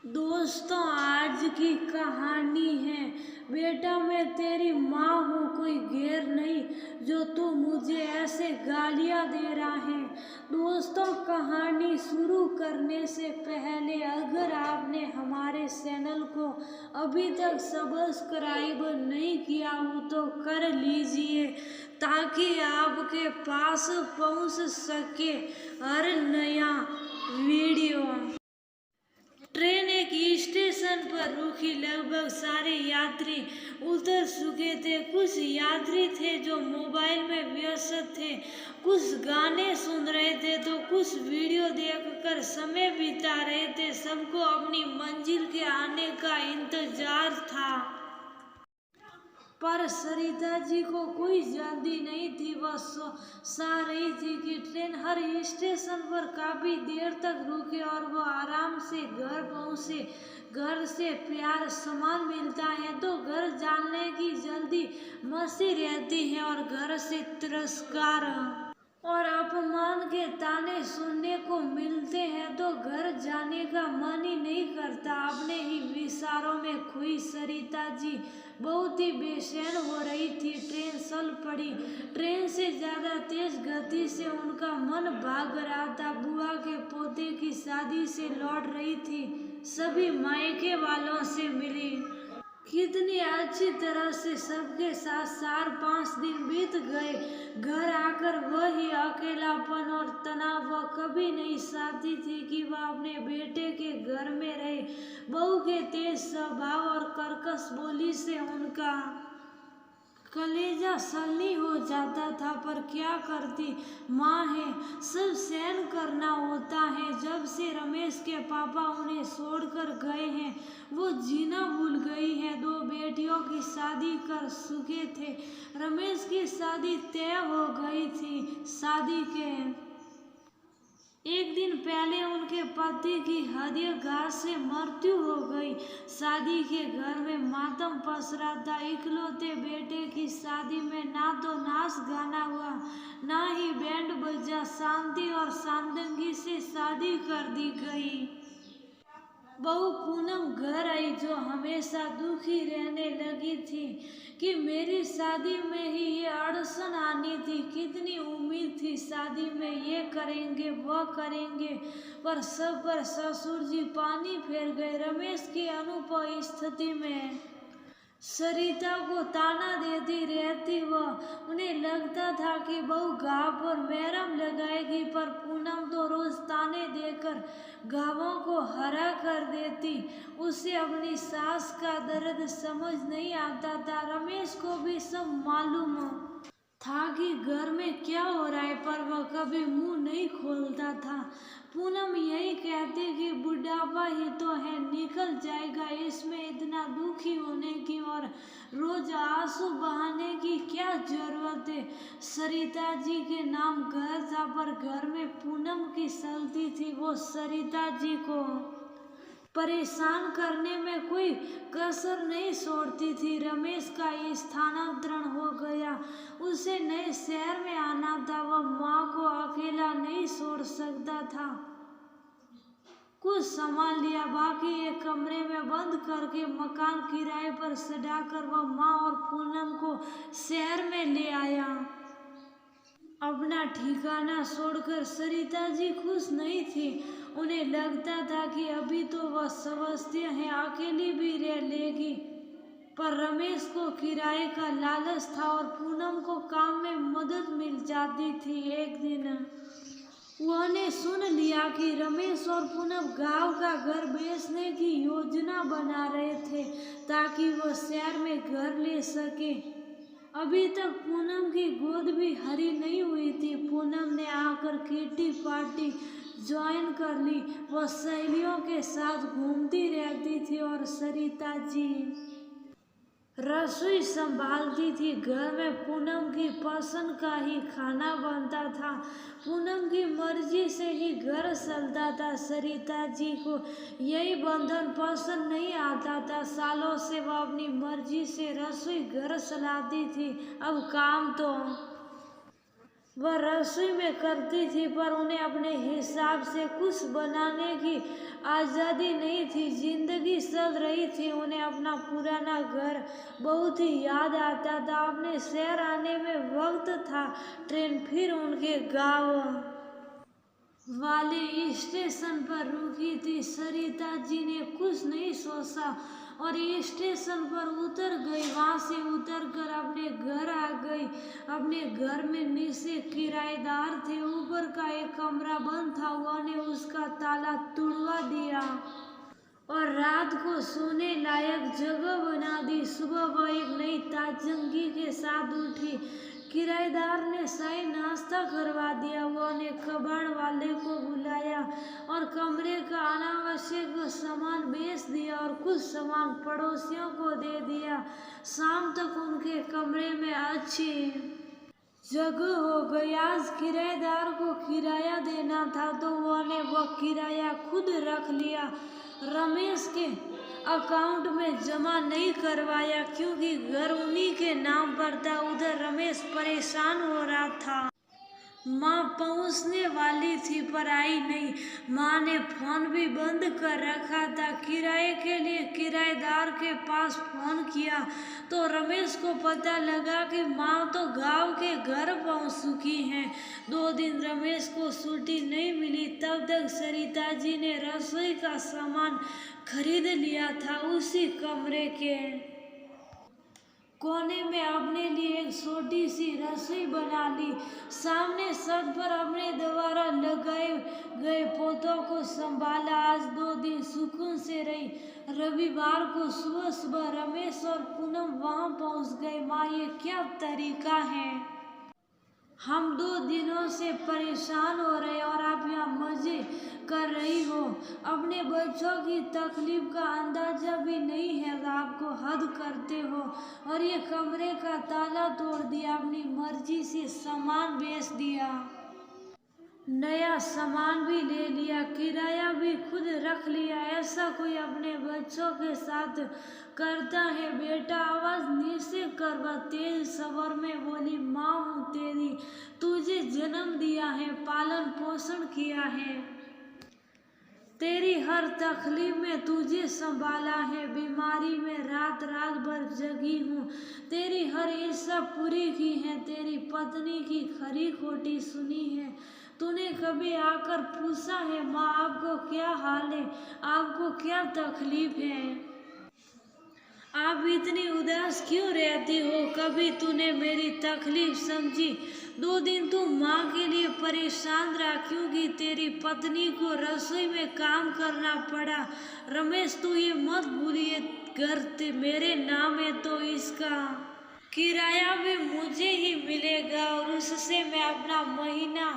दोस्तों, आज की कहानी है। बेटा, मैं तेरी माँ हूँ, कोई गैर नहीं जो तू मुझे ऐसे गालियाँ दे रहा है। दोस्तों, कहानी शुरू करने से पहले अगर आपने हमारे चैनल को अभी तक सब्सक्राइब नहीं किया हो तो कर लीजिए, ताकि आपके पास पहुँच सके हर नया वीडियो। ट्रेन एक स्टेशन पर रुकी। लगभग सारे यात्री उतर चुके थे। कुछ यात्री थे जो मोबाइल में व्यस्त थे, कुछ गाने सुन रहे थे तो कुछ वीडियो देखकर समय बिता रहे थे। सबको अपनी मंजिल के आने का इंतजार था, पर सरिता जी को कोई जल्दी नहीं थी। वह चाह रही थी कि ट्रेन हर स्टेशन पर काफी देर तक रुके और वह आराम से घर पहुंचे। घर से प्यार सामान मिलता है तो घर जाने की जल्दी मची रहती है, और घर से तिरस्कार और अपमान के ताने सुनने को मिलते हैं तो घर जाने का मन ही नहीं करता। अपने ही विचारों में खोई सरिता जी बहुत ही बेचैन हो रही थी। ट्रेन चल पड़ी। ट्रेन से ज्यादा तेज गति से उनका मन भाग रहा था। बुआ के पोते की शादी से लौट रही थी, सभी मायके वालों से मिली। कितनी अच्छी तरह से सबके साथ 4-5 दिन बीत गए। घर आकर वही अकेलापन और तनाव। वह कभी नहीं चाहती थी कि वह अपने बेटे के घर में रहे। बहू के तेज स्वभाव और कर्कश बोली से उनका कलेजा सन्नी हो जाता था, पर क्या करती, माँ है, सब सहन करना होता है। जब से रमेश के पापा उन्हें छोड़कर गए हैं, वो जीना भूल गई है। 2 बेटियों की शादी कर चुके थे। रमेश की शादी तय हो गई थी। शादी के एक दिन पहले उनके पति की हृदयाघात से मृत्यु हो गई। शादी के घर में मातम पसरा था। इकलौते बेटे की शादी में ना तो नाच गाना हुआ, ना ही बैंड बजा। शांति और सादगी से शादी कर दी गई। बहू पूनम घर आई, जो हमेशा दुखी रहने लगी थी कि मेरी शादी में ही ये अड़चन आनी थी। कितनी उम्मीद थी शादी में ये करेंगे वह करेंगे, पर सब पर ससुर जी पानी फेर गए। रमेश की अनुपस्थिति में सरिता को ताना देती रहती। वह उन्हें लगता था कि बहू घाव पर मरहम लगाएगी, पर पूनम तो रोज ताने देकर घावों को हरा कर देती। उसे अपनी सास का दर्द समझ नहीं आता था। रमेश को भी सब मालूम था कि घर में क्या हो रहा है, पर वह कभी मुंह नहीं खोलता था। पूनम यही कहती कि बुढ़ापा ही तो है, निकल जाएगा, इसमें इतना दुखी होने की और रोज आंसू बहाने की क्या जरूरत है। सरिता जी के नाम घर था, पर घर में पूनम की चलती थी। वो सरिता जी को परेशान करने में कोई कसर नहीं छोड़ती थी। रमेश का स्थानांतरण हो गया, उसे नए शहर में आना था। वह माँ को अकेला नहीं छोड़ सकता था। कुछ सामान लिया, बाकी एक कमरे में बंद करके मकान किराए पर चढ़ाकर वह माँ और पूनम को शहर में ले आया। अपना ठिकाना छोड़कर सरिता जी खुश नहीं थी। उन्हें लगता था कि अभी तो वह समझते हैं अकेली भी रह लेगी, पर रमेश को किराए का लालच था और पूनम को काम में मदद मिल जाती थी। एक दिन उन्होंने सुन लिया कि रमेश और पूनम गांव का घर बेचने की योजना बना रहे थे, ताकि वह शहर में घर ले सके। अभी तक पूनम की गोद भी हरी नहीं हुई थी। पूनम ने आकर किटी पार्टी ज्वाइन कर ली। वह सहेलियों के साथ घूमती रहती थी और सरिता जी रसोई संभालती थी। घर में पूनम की पसंद का ही खाना बनता था। पूनम की मर्जी से ही घर चलता था। सरिता जी को यही बंधन पसंद नहीं आता था। सालों से वह अपनी मर्जी से रसोई घर चलाती थी। अब काम तो वह रसोई में करती थी, पर उन्हें अपने हिसाब से कुछ बनाने की आज़ादी नहीं थी। जिंदगी चल रही थी, उन्हें अपना पुराना घर बहुत ही याद आता था। अपने शहर आने में वक्त था। ट्रेन फिर उनके गांव वाले स्टेशन पर रुकी थी। सरिता जी ने कुछ नहीं सोचा और स्टेशन पर उतर गई। वहां से उतर कर अपने घर आ गई। अपने घर में नीचे किराएदार थे। ऊपर का एक कमरा बंद था, उन्होंने उसका ताला तुड़वा दिया और रात को सोने लायक जगह बना दी। सुबह वह एक नई ताजगी के साथ उठी। किराएदार ने शाही नाश्ता करवा दिया। उन्होंने कबाड़ वाले को बुलाया और कमरे का अनावश्यक सामान बेच दिया और कुछ सामान पड़ोसियों को दे दिया। शाम तक उनके कमरे में अच्छी जगह हो गई। आज किराएदार को किराया देना था, तो उन्होंने वह किराया खुद रख लिया। रमेश के अकाउंट में जमा नहीं करवाया, क्योंकि घर उन्हीं के नाम पर था। उधर रमेश परेशान हो रहा था। माँ पहुंचने वाली थी, पर आई नहीं। माँ ने फोन भी बंद कर रखा था। किराए के लिए किराएदार के पास फोन किया तो रमेश को पता लगा कि माँ तो गांव के घर पहुंच चुकी हैं। 2 दिन रमेश को छुट्टी नहीं मिली। तब तक सरिता जी ने रसोई का सामान खरीद लिया था। उसी कमरे के कोने में अपने लिए एक छोटी सी रसोई बना ली। सामने छत पर अपने द्वारा लगाए गए पौधों को संभाला। आज 2 दिन सुकून से रही। रविवार को सुबह सुबह रमेश और पूनम वहां पहुंच गए। माँ, ये क्या तरीका है? हम 2 दिनों से परेशान हो रहे और आप यहाँ मजे कर रही हो। अपने बच्चों की तकलीफ का अंदाजा भी नहीं है, आपको हद करते हो। और ये कमरे का ताला तोड़ दिया, अपनी मर्जी से सामान बेच दिया, नया सामान भी ले लिया, किराया भी खुद रख लिया। ऐसा कोई अपने बच्चों के साथ करता है? बेटा, आवाज नीचे कर। वह तेज स्वर में बोली, माँ हूँ तेरी, तुझे जन्म दिया है, पालन पोषण किया है, तेरी हर तकलीफ में तुझे संभाला है। बीमारी में रात रात भर जगी हूँ, तेरी हर इच्छा पूरी की है, तेरी पत्नी की खरी खोटी सुनी है। तूने कभी आकर पूछा है, माँ आपको क्या हाल है, आपको क्या तकलीफ है, आप इतनी उदास क्यों रहती हो? कभी तूने मेरी तकलीफ समझी? 2 दिन तू माँ के लिए परेशान रहा, क्योंकि तेरी पत्नी को रसोई में काम करना पड़ा। रमेश, तू ये मत भूलिए, घर मेरे नाम है, तो इसका किराया भी मुझे ही मिलेगा और उससे मैं अपना महीना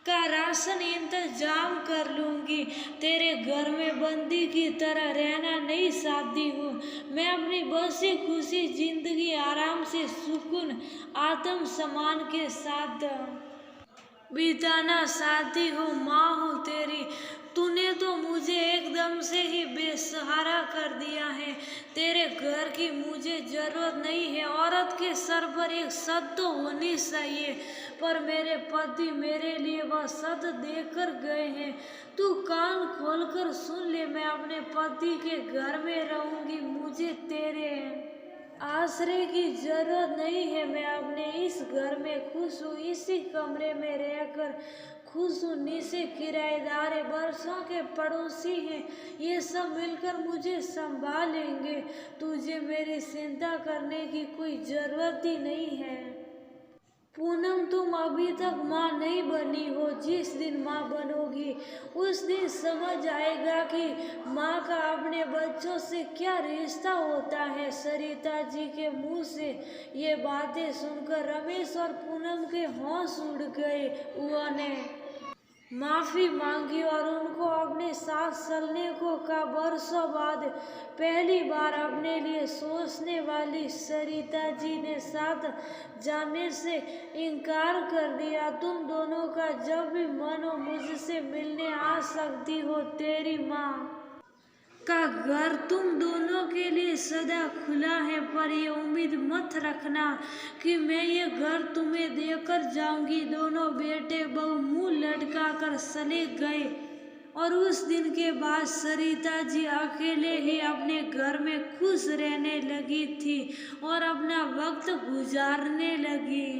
का राशन इंतजाम कर लूंगी। तेरे घर में बंदी की तरह रहना नहीं चाहती हूँ। मैं अपनी बसी खुशी जिंदगी आराम से सुकून आत्म सम्मान के साथ बिताना चाहती हूँ। माँ हूँ तेरी, तूने तो मुझे एकदम से ही बेसहारा कर दिया है। तेरे घर की मुझे जरूरत नहीं है। औरत के सर पर एक छत तो होनी चाहिए, पर मेरे पति मेरे लिए वह छत देकर गए हैं। तू कान खोलकर सुन ले, मैं अपने पति के घर में रहूंगी। मुझे तेरे आश्रय की जरूरत नहीं है। मैं अपने इस घर में खुश हूँ, इसी कमरे में रहकर खुश हूँ। नीचे किराएदार है, बरसों के पड़ोसी हैं, ये सब मिलकर मुझे संभालेंगे। तुझे मेरी चिंता करने की कोई जरूरत ही नहीं है। पूनम, तुम अभी तक माँ नहीं बनी हो। जिस दिन माँ बनोगी उस दिन समझ आएगा कि माँ का अपने बच्चों से क्या रिश्ता होता है। सरिता जी के मुंह से ये बातें सुनकर रमेश और पूनम के होश उड़ गए। उन्होंने माफी मांगी और उनको अपने साथ चलने को कहा। बरसों बाद पहली बार अपने लिए सोचने वाली सरिता जी ने साथ जाने से इनकार कर दिया। तुम दोनों का जब भी मन हो मुझसे मिलने आ सकती हो, तेरी माँ। का घर तुम दोनों के लिए सदा खुला है, पर ये उम्मीद मत रखना कि मैं ये घर तुम्हें देकर जाऊंगी। दोनों बेटे बहू मुंह लटका कर चले गए और उस दिन के बाद सरिता जी अकेले ही अपने घर में खुश रहने लगी थी और अपना वक्त गुजारने लगी।